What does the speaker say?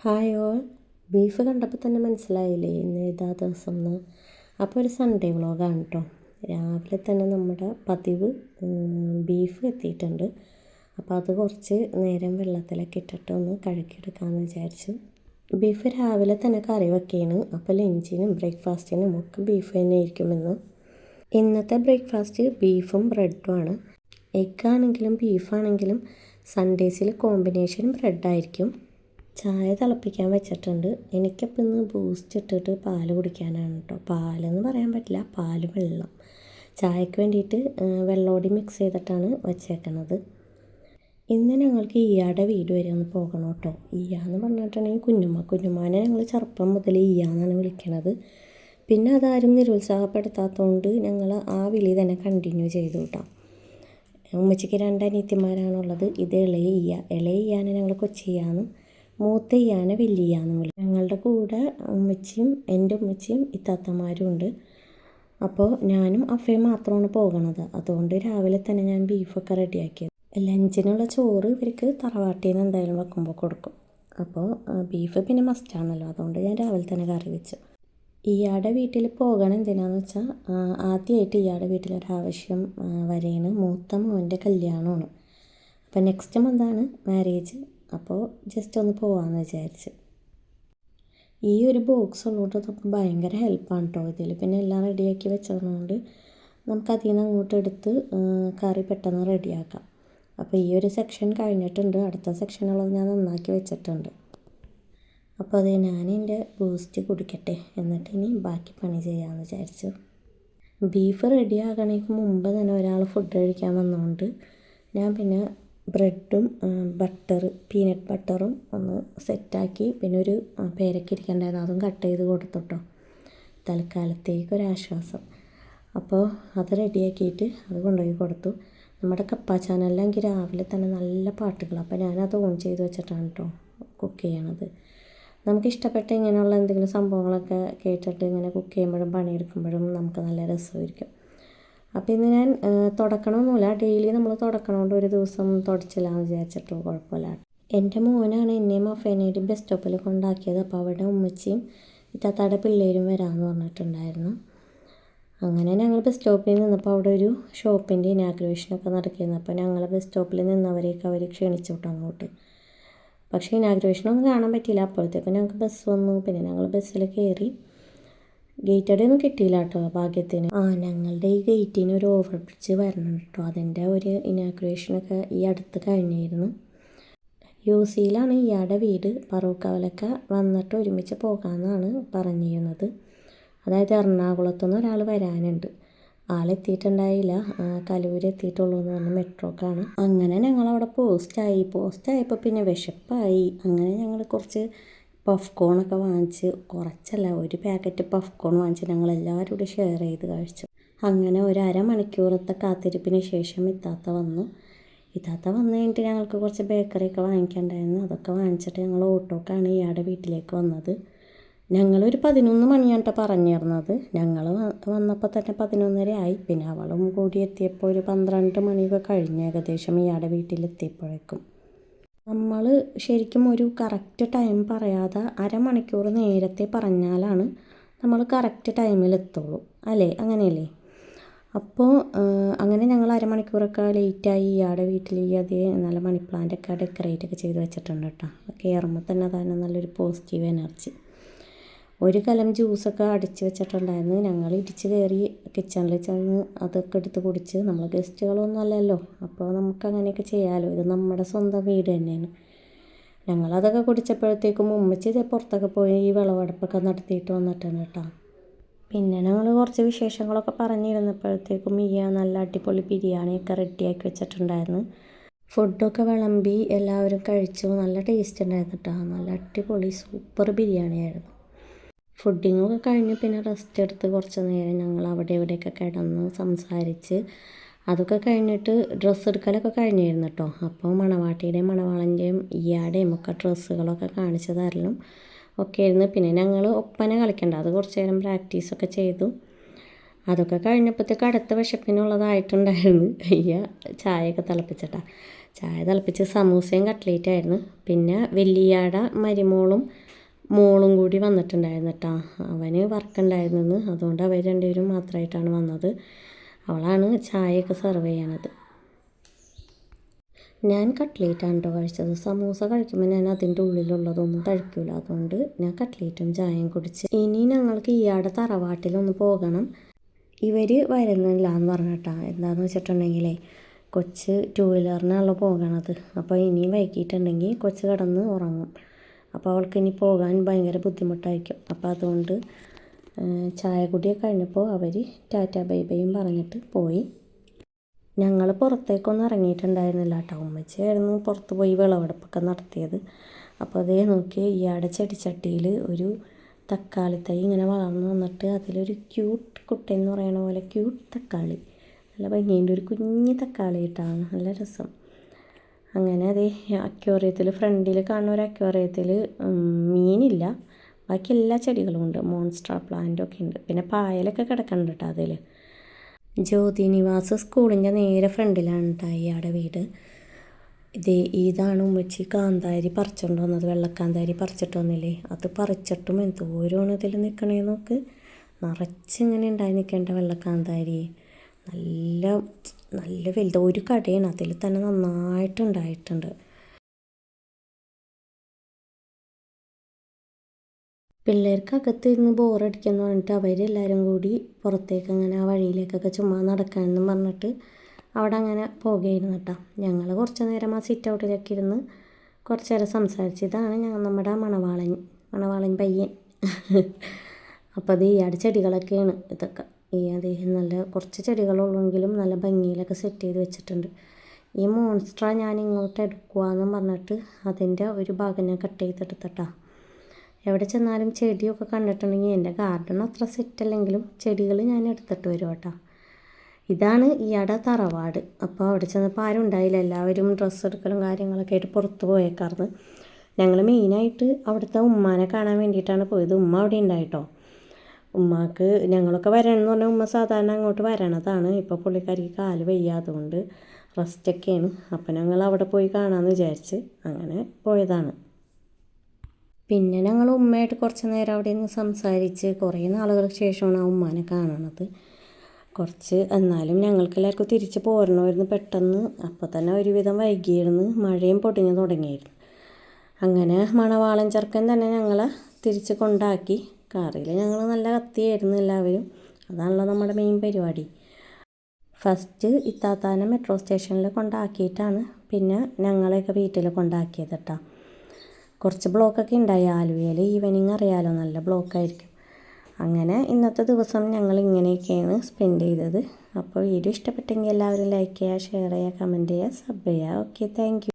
Hi all. Beef കണ്ടപ്പോൾ തന്നെ മനസ്സിലായില്ലേ ഇന്ന് ഇതാ ദിവസം എന്ന്. അപ്പോൾ ഒരു സൺഡേ വ്ളോഗാണ് കേട്ടോ. രാവിലെ തന്നെ നമ്മുടെ പതിവ് ബീഫ് എത്തിയിട്ടുണ്ട്. അപ്പോൾ അത് കുറച്ച് നേരം വെള്ളത്തിലൊക്കെ ഇട്ടിട്ട് ഒന്ന് കഴുകിയെടുക്കാമെന്ന് വിചാരിച്ചു. ബീഫ് രാവിലെ തന്നെ കറി വെക്കുകയാണ്. അപ്പോൾ ലഞ്ചിനും ബ്രേക്ക്ഫാസ്റ്റിനും ഒക്കെ ബീഫ് തന്നെ ആയിരിക്കുമെന്ന്. ഇന്നത്തെ ബ്രേക്ക്ഫാസ്റ്റ് ബീഫും ബ്രെഡുമാണ്. എഗ്ഗാണെങ്കിലും ബീഫാണെങ്കിലും സൺഡേസിൽ കോമ്പിനേഷൻ ബ്രെഡായിരിക്കും. ചായ തിളപ്പിക്കാൻ വെച്ചിട്ടുണ്ട്. എനിക്കപ്പോൾ ഇന്ന് ബൂസ്റ്റ് ഇട്ടിട്ട് പാൽ കുടിക്കാനാണ് കേട്ടോ. പാലെന്ന് പറയാൻ പറ്റില്ല, പാല് വെള്ളം. ചായക്ക് വേണ്ടിയിട്ട് വെള്ളോടി മിക്സ് ചെയ്തിട്ടാണ് വെച്ചേക്കണത്. ഇന്ന് ഞങ്ങൾക്ക് ഈയാടെ വീട് വരെ ഒന്ന് പോകണം കേട്ടോ. ഈയാന്ന് പറഞ്ഞിട്ടുണ്ടെങ്കിൽ കുഞ്ഞുമാനെ ഞങ്ങൾ ചെറുപ്പം മുതൽ ഈയാന്നാണ് വിളിക്കണത്. പിന്നെ അതാരും നിരുത്സാഹപ്പെടുത്താത്തതുകൊണ്ട് ഞങ്ങൾ ആ വിളി തന്നെ കണ്ടിന്യൂ ചെയ്തു കേട്ടോ. ഉമ്മച്ചിക്ക് 2 അനിയത്തിമാരാണുള്ളത്. ഇത് ഇളയ ഈയാനെ ഞങ്ങൾ കൊച്ചിയാന്നും മൂത്ത ഈയാനെ വലിയാന്നും വിളിക്കും. ഞങ്ങളുടെ കൂടെ എൻ്റെ ഉമ്മച്ചിയും ഇത്താത്തമാരും ഉണ്ട്. അപ്പോൾ ഞാനും അഫയും മാത്രമാണ് പോകണത്. അതുകൊണ്ട് രാവിലെ തന്നെ ഞാൻ ബീഫൊക്കെ റെഡിയാക്കിയത്. ലഞ്ചിനുള്ള ചോറ് ഇവർക്ക് തറവാട്ടിൽ നിന്ന് എന്തായാലും വെക്കുമ്പോൾ കൊടുക്കും. അപ്പോൾ ബീഫ് പിന്നെ മസ്റ്റാണല്ലോ, അതുകൊണ്ട് ഞാൻ രാവിലെ തന്നെ കറി വെച്ചു. ഇയാളുടെ വീട്ടിൽ പോകണം എന്തിനാണെന്ന് വെച്ചാൽ ആദ്യമായിട്ട് ഇയാളുടെ വീട്ടിലൊരാവശ്യം വരെയാണ്. മൂത്ത മോൻ്റെ കല്യാണമാണ്. അപ്പോൾ നെക്സ്റ്റ് മന്താണ് മാരേജ്. അപ്പോൾ ജസ്റ്റ് ഒന്ന് പോകാമെന്ന് വിചാരിച്ച്. ഈ ഒരു ബോക്സ് ഉള്ളതുകൊണ്ട് നമുക്ക് ഭയങ്കര ഹെൽപ്പാണ് കേട്ടോ. ഇതിൽ പിന്നെ എല്ലാം റെഡിയാക്കി വെച്ചതുകൊണ്ട് നമുക്കതിൽ നിന്ന് അങ്ങോട്ട് എടുത്ത് കറി പെട്ടെന്ന് റെഡിയാക്കാം. അപ്പോൾ ഈ ഒരു സെക്ഷൻ കഴിഞ്ഞിട്ടുണ്ട്. അടുത്ത സെക്ഷനുള്ളത് ഞാൻ നന്നാക്കി വെച്ചിട്ടുണ്ട്. അപ്പോൾ അത് ഞാൻ എൻ്റെ ബൂസ്റ്റ് കുടിക്കട്ടെ, എന്നിട്ട് ഇനി ബാക്കി പണി ചെയ്യാമെന്ന് വിചാരിച്ചു. ബീഫ് റെഡി ആകണേക്ക് മുമ്പ് തന്നെ ഒരാൾ ഫുഡ് കഴിക്കാൻ വന്നതുകൊണ്ട് ഞാൻ പിന്നെ ബ്രെഡും പീനട്ട് ബട്ടറും ഒന്ന് സെറ്റാക്കി, പിന്നെ ഒരു പേരയ്ക്ക ഇരിക്കണ്ടായിരുന്നു, അതും കട്ട് ചെയ്ത് കൊടുത്തുട്ടോ. തൽക്കാലത്തേക്കൊരാശ്വാസം. അപ്പോൾ അത് റെഡിയാക്കിയിട്ട് അത് കൊണ്ടുപോയി കൊടുത്തു. നമ്മുടെ കപ്പ ചാനലിലെങ്കിൽ രാവിലെ തന്നെ നല്ല പാട്ടുകൾ. അപ്പോൾ ഞാനത് ഓൺ ചെയ്ത് വെച്ചിട്ടാണ് കേട്ടോ കുക്ക് ചെയ്യണത്. നമുക്കിഷ്ടപ്പെട്ട ഇങ്ങനെയുള്ള എന്തെങ്കിലും സംഭവങ്ങളൊക്കെ കേട്ടിട്ട് ഇങ്ങനെ കുക്ക് ചെയ്യുമ്പോഴും പണിയെടുക്കുമ്പോഴും നമുക്ക് നല്ല രസമായിരിക്കും. അപ്പോൾ ഇന്ന് ഞാൻ തുടക്കണമൊന്നുമില്ല. ഡെയിലി നമ്മൾ തുടക്കണോണ്ട് ഒരു ദിവസം തുടച്ചില്ലാന്ന് വിചാരിച്ചിട്ടോ കുഴപ്പമില്ല. എൻ്റെ മോനാണ് എന്നെയും അഫേനേയും ബസ് സ്റ്റോപ്പിൽ കൊണ്ടാക്കിയത്. അപ്പോൾ അവിടെ ഉമ്മച്ചിയും ഇത്താത്തയുടെ പിള്ളേരും വരാമെന്ന് പറഞ്ഞിട്ടുണ്ടായിരുന്നു. അങ്ങനെ ഞങ്ങൾ ബസ് സ്റ്റോപ്പിൽ നിന്നപ്പോൾ അവിടെ ഒരു ഷോപ്പിൻ്റെ ഇനാഗ്രേഷനൊക്കെ നടക്കിയിരുന്നു. അപ്പോൾ ഞങ്ങൾ ബസ് സ്റ്റോപ്പിൽ നിന്നവരെയൊക്കെ അവർ ക്ഷണിച്ചു വിട്ടു അങ്ങോട്ട്. പക്ഷേ ഇനാഗ്രേഷനൊന്നും കാണാൻ പറ്റിയില്ല. അപ്പോഴത്തേക്കും ഞങ്ങൾക്ക് ബസ് വന്നു. പിന്നെ ഞങ്ങൾ ബസ്സിൽ കയറി. ഗേറ്റടൊന്നും കിട്ടിയില്ല കേട്ടോ ഭാഗ്യത്തിന്. ഞങ്ങളുടെ ഈ ഗേറ്റിന് ഒരു ഓവർ ബ്രിഡ്ജ് വരണം കേട്ടോ. അതിൻ്റെ ഒരു ഇനാഗ്രേഷനൊക്കെ ഈ അടുത്ത് കഴിഞ്ഞിരുന്നു. UCയിലാണ് ഇയാളുടെ വീട്. പറവൂക്കാവിലൊക്കെ വന്നിട്ട് ഒരുമിച്ച് പോകാമെന്നാണ് പറഞ്ഞിരുന്നത്. അതായത് എറണാകുളത്തുനിന്ന് ഒരാൾ വരാനുണ്ട്. ആളെത്തിയിട്ടുണ്ടായില്ല, കലൂർ എത്തിയിട്ടുള്ളൂ എന്ന് പറഞ്ഞ് മെട്രോക്കാണ്. അങ്ങനെ ഞങ്ങളവിടെ പോസ്റ്റായപ്പോൾ പിന്നെ വിശപ്പായി. അങ്ങനെ ഞങ്ങൾ കുറച്ച് പഫ്കോണൊക്കെ വാങ്ങിച്ച്, കുറച്ചല്ല ഒരു പാക്കറ്റ് പഫ്കോൺ വാങ്ങിച്ച് ഞങ്ങളെല്ലാവരും കൂടി ഷെയർ ചെയ്ത് കഴിച്ചു. അങ്ങനെ ഒരു അരമണിക്കൂറത്തെ കാത്തിരിപ്പിന് ശേഷം ഇത്താത്ത വന്നു കഴിഞ്ഞിട്ട് ഞങ്ങൾക്ക് കുറച്ച് ബേക്കറിയൊക്കെ വാങ്ങിക്കാനുണ്ടായിരുന്നു. അതൊക്കെ വാങ്ങിച്ചിട്ട് ഞങ്ങൾ ഓട്ടോക്കാണ് ഇയാളുടെ വീട്ടിലേക്ക് വന്നത്. ഞങ്ങളൊരു 11 മണിയാണ് കേട്ടോ പറഞ്ഞിരുന്നത്. ഞങ്ങൾ വന്നപ്പോൾ തന്നെ 11:30 ആയി. പിന്നെ അവളും കൂടി എത്തിയപ്പോൾ ഒരു 12 മണിയൊക്കെ കഴിഞ്ഞ് ഏകദേശം ഇയാളുടെ വീട്ടിലെത്തിയപ്പോഴേക്കും. നമ്മൾ ശരിക്കും ഒരു കറക്റ്റ് ടൈം പറയാതെ അരമണിക്കൂർ നേരത്തെ പറഞ്ഞാലാണ് നമ്മൾ കറക്റ്റ് ടൈമിലെത്തുള്ളൂ അല്ലേ? അങ്ങനെയല്ലേ? അപ്പോൾ അങ്ങനെ ഞങ്ങൾ അരമണിക്കൂറൊക്കെ ലേറ്റായി. ഇയാളുടെ വീട്ടിൽ അതേ നല്ല മണി പ്ലാന്റൊക്കെ ഡെക്കറേറ്റൊക്കെ ചെയ്ത് വെച്ചിട്ടുണ്ട് കേട്ടോ. കയറുമ്പോൾ തന്നെ നല്ലൊരു പോസിറ്റീവ് എനർജി. ഒരു കലം ജ്യൂസൊക്കെ അടിച്ച് വെച്ചിട്ടുണ്ടായിരുന്നു. ഞങ്ങൾ ഇടിച്ച് കയറി കിച്ചണിൽ ചെന്ന് അതൊക്കെ എടുത്ത് കുടിച്ച്. നമ്മൾ ഗസ്റ്റുകളൊന്നും അല്ലല്ലോ, അപ്പോൾ നമുക്ക് അങ്ങനെയൊക്കെ ചെയ്യാമല്ലോ. ഇത് നമ്മുടെ സ്വന്തം വീട് തന്നെയാണ്. ഞങ്ങളതൊക്കെ കുടിച്ചപ്പോഴത്തേക്കും ഉമ്മച്ചി ഇതേ പുറത്തൊക്കെ പോയി ഈ വിളവെടുപ്പൊക്കെ നടത്തിയിട്ട് വന്നിട്ടുണ്ട് കേട്ടോ. പിന്നെ ഞങ്ങൾ കുറച്ച് വിശേഷങ്ങളൊക്കെ പറഞ്ഞിരുന്നപ്പോഴത്തേക്കും നല്ല അടിപൊളി ബിരിയാണിയൊക്കെ റെഡിയാക്കി വെച്ചിട്ടുണ്ടായിരുന്നു. ഫുഡൊക്കെ വിളമ്പി എല്ലാവരും കഴിച്ചു. നല്ല ടേസ്റ്റ് ഉണ്ടായിരുന്നു കേട്ടോ. നല്ല അടിപൊളി സൂപ്പർ ബിരിയാണിയായിരുന്നു. ഫുഡിങ്ങൊക്കെ കഴിഞ്ഞ് പിന്നെ റെസ്റ്റ് എടുത്ത് കുറച്ച് നേരം ഞങ്ങൾ അവിടെ ഇവിടെയൊക്കെ കിടന്ന് സംസാരിച്ച്. അതൊക്കെ കഴിഞ്ഞിട്ട് ഡ്രസ്സ് എടുക്കലൊക്കെ കഴിഞ്ഞിരുന്നു കേട്ടോ. അപ്പോൾ മണവാട്ടിയുടെയും മണവാളൻ്റെയും ഇയാടെയും ഒക്കെ ഡ്രസ്സുകളൊക്കെ കാണിച്ചു തരലും ഒക്കെ ആയിരുന്നു. പിന്നെ ഞങ്ങൾ ഒപ്പന കളിക്കണ്ട, അത് കുറച്ച് നേരം പ്രാക്ടീസൊക്കെ ചെയ്തു. അതൊക്കെ കഴിഞ്ഞപ്പോഴത്തേക്ക് അടുത്ത വിശപ്പിനുള്ളതായിട്ടുണ്ടായിരുന്നു. ചായയൊക്കെ തിളപ്പിച്ചിട്ടാണ്. ചായ തിളപ്പിച്ച് സമൂസയും കട്ട്ലേറ്റായിരുന്നു. പിന്നെ വലിയാട മരുമോളും മോളും കൂടി വന്നിട്ടുണ്ടായിരുന്നു കേട്ടോ. അവന് വർക്കുണ്ടായിരുന്നെന്ന്, അതുകൊണ്ട് അവർ രണ്ടുപേരും മാത്രമായിട്ടാണ് വന്നത്. അവളാണ് ചായയൊക്കെ സെർവ് ചെയ്യണത്. ഞാൻ കട്ട്ലേറ്റാണ് കേട്ടോ കഴിച്ചത്. സമൂസ കഴിക്കുമ്പോൾ ഞാൻ അതിൻ്റെ ഉള്ളിലുള്ളതൊന്നും കഴിക്കില്ല, അതുകൊണ്ട് ഞാൻ കട്ട്ലേറ്റും ചായയും കുടിച്ച്. ഇനി ഞങ്ങൾക്ക് ഇയാടെ തറവാട്ടിലൊന്ന് പോകണം. ഇവർ വരുന്നില്ല എന്ന് പറഞ്ഞിട്ടാ. എന്താണെന്ന് വെച്ചിട്ടുണ്ടെങ്കിലേ കൊച്ച് 2 വീലറിനാണല്ലോ പോകണത്. അപ്പോൾ ഇനിയും വൈകിട്ടുണ്ടെങ്കിൽ കൊച്ച് കിടന്ന് ഉറങ്ങും. അപ്പോൾ അവൾക്ക് ഇനി പോകാൻ ഭയങ്കര ബുദ്ധിമുട്ടായിരിക്കും. അപ്പോൾ അതുകൊണ്ട് ചായ കുടിയൊക്കെ കഴിഞ്ഞപ്പോൾ അവർ ടാറ്റ ബൈ ബൈയും പറഞ്ഞിട്ട് പോയി. ഞങ്ങൾ പുറത്തേക്കൊന്നും ഇറങ്ങിയിട്ടുണ്ടായിരുന്നില്ല കേട്ടോ. ഉമ്മച്ചിയായിരുന്നു പുറത്ത് പോയി വിളവെടുപ്പൊക്കെ നടത്തിയത്. അപ്പോൾ അതേ നോക്കി ഇയാടെ ചെടിച്ചട്ടിയിൽ ഒരു തക്കാളി തൈ ഇങ്ങനെ വളർന്നു വന്നിട്ട് അതിലൊരു ക്യൂട്ട് കുട്ടയെന്ന് പറയണ പോലെ ക്യൂട്ട് തക്കാളി, നല്ല ഭംഗിയുണ്ട്. ഒരു കുഞ്ഞ് തക്കാളി ഇട്ടാണ്, നല്ല രസം. അങ്ങനെ അതേ അക്വേറിയത്തിൽ ഫ്രണ്ടിൽ കാണുന്ന ഒരു അക്വേറിയത്തിൽ മീനില്ല, ബാക്കി എല്ലാ ചെടികളും ഉണ്ട്. മോൺസ്റ്റർ പ്ലാന്റൊക്കെ ഉണ്ട്. പിന്നെ പായലൊക്കെ കിടക്കുന്നുണ്ട് കേട്ടോ അതിൽ. ജ്യോതി നിവാസ് സ്കൂളിൻ്റെ നേരെ ഫ്രണ്ടിലാണ് കേട്ടോ ഇയാടെ വീട്. ഇതാണ് ഉമ്മച്ചി കാന്താരി പറിച്ചുകൊണ്ട് വന്നത്. വെള്ളക്കാന്താരി പറിച്ചിട്ട് വന്നില്ലേ, അത് പറിച്ചിട്ടും എന്തോരമാണ് ഇതിൽ നിൽക്കണേ നോക്ക്. നിറച്ചിങ്ങനെ ഉണ്ടായി നിൽക്കേണ്ട വെള്ളക്കാന്താരി, നല്ല നല്ല വലുത്. ഒരു കടയാണ്, അതിൽ തന്നെ നന്നായിട്ടുണ്ടായിട്ടുണ്ട്. പിള്ളേർക്ക് അകത്തിരുന്ന് ബോറടിക്കാന്ന് പറഞ്ഞിട്ട് അവരെല്ലാവരും കൂടി പുറത്തേക്ക് അങ്ങനെ ആ വഴിയിലേക്കൊക്കെ ചുമ്മാ നടക്കാനെന്നും പറഞ്ഞിട്ട് അവിടെ അങ്ങനെ പോകുകയായിരുന്നു കേട്ടോ. ഞങ്ങൾ കുറച്ച് നേരം ആ സിറ്റ് ഔട്ടിലൊക്കെ ഇരുന്ന് കുറച്ച് നേരം സംസാരിച്ച്. ഇതാണ് നമ്മുടെ മണവാളൻ പയ്യൻ. അപ്പോൾ അത് ഇയാടെ ചെടികളൊക്കെയാണ് ഇതൊക്കെ. അദ്ദേഹം നല്ല കുറച്ച് ചെടികളുള്ളെങ്കിലും നല്ല ഭംഗിയിലൊക്കെ സെറ്റ് ചെയ്ത് വെച്ചിട്ടുണ്ട്. ഈ മോൺസ്ട്ര ഞാൻ ഇങ്ങോട്ട് എടുക്കുകയെന്നും പറഞ്ഞിട്ട് അതിൻ്റെ ഒരു ഭാഗം ഞാൻ കട്ട് ചെയ്തെടുത്തിട്ടാ. എവിടെ ചെന്നാലും ചെടിയൊക്കെ കണ്ടിട്ടുണ്ടെങ്കിൽ എൻ്റെ ഗാർഡൻ അത്ര സെറ്റല്ലെങ്കിലും ചെടികൾ ഞാൻ എടുത്തിട്ട് വരും കേട്ടോ. ഇതാണ് ഇയാടെ തറവാട്. അപ്പോൾ അവിടെ ചെന്നപ്പോൾ ആരും ഉണ്ടായില്ല, എല്ലാവരും ഡ്രസ്സ് എടുക്കലും കാര്യങ്ങളൊക്കെ ആയിട്ട് പുറത്ത് പോയേക്കാർന്ന്. ഞങ്ങൾ മെയിനായിട്ട് അവിടുത്തെ ഉമ്മാനെ കാണാൻ വേണ്ടിയിട്ടാണ് പോയത്. ഉമ്മ അവിടെ ഉണ്ടായിട്ടോ. ഉമ്മാക്ക് ഞങ്ങളൊക്കെ വരണമെന്ന് പറഞ്ഞാൽ ഉമ്മ സാധാരണ അങ്ങോട്ട് വരണതാണ്. ഇപ്പോൾ പുള്ളിക്കാരിക്ക് കാല് വയ്യാത്തതുകൊണ്ട് റെസ്റ്റൊക്കെയാണ്. അപ്പം ഞങ്ങൾ അവിടെ പോയി കാണാമെന്ന് വിചാരിച്ച് അങ്ങനെ പോയതാണ്. പിന്നെ ഞങ്ങൾ ഉമ്മയായിട്ട് കുറച്ച് നേരം അവിടെ നിന്ന് സംസാരിച്ച് കുറേ നാളുകൾക്ക് ശേഷമാണ് ആ ഉമ്മാനെ കാണണത്. എന്നാലും ഞങ്ങൾക്ക് എല്ലാവർക്കും തിരിച്ച് പോരണമായിരുന്നു പെട്ടെന്ന്. അപ്പോൾ തന്നെ ഒരുവിധം വൈകിയിരുന്നു, മഴയും പൊടിഞ്ഞു തുടങ്ങിയായിരുന്നു. അങ്ങനെ മണവാളൻ ചെറുക്കൻ തന്നെ ഞങ്ങളെ തിരിച്ച് കൊണ്ടാക്കി. കാറിൽ ഞങ്ങൾ നല്ല കത്തിയായിരുന്നു എല്ലാവരും. അതാണല്ലോ നമ്മുടെ മെയിൻ പരിപാടി. ഫസ്റ്റ് ഇത്താത്താനെ മെട്രോ സ്റ്റേഷനിൽ കൊണ്ടാക്കിയിട്ടാണ് പിന്നെ ഞങ്ങളെയൊക്കെ വീട്ടിൽ കൊണ്ടാക്കിയത് കേട്ടോ. കുറച്ച് ബ്ലോക്കൊക്കെ ഉണ്ടായി. ആലുവയിൽ ഈവനിങ് അറിയാലോ, നല്ല ബ്ലോക്കായിരിക്കും. അങ്ങനെ ഇന്നത്തെ ദിവസം ഞങ്ങൾ ഇങ്ങനെയൊക്കെയാണ് സ്പെൻഡ് ചെയ്തത്. അപ്പോൾ വീഡിയോ ഇഷ്ടപ്പെട്ടെങ്കിൽ എല്ലാവരും ലൈക്ക് ചെയ്യുക, ഷെയർ ചെയ്യുക, കമൻറ്റ് ചെയ്യുക, സബ് ചെയ്യുക. Okay, thank you.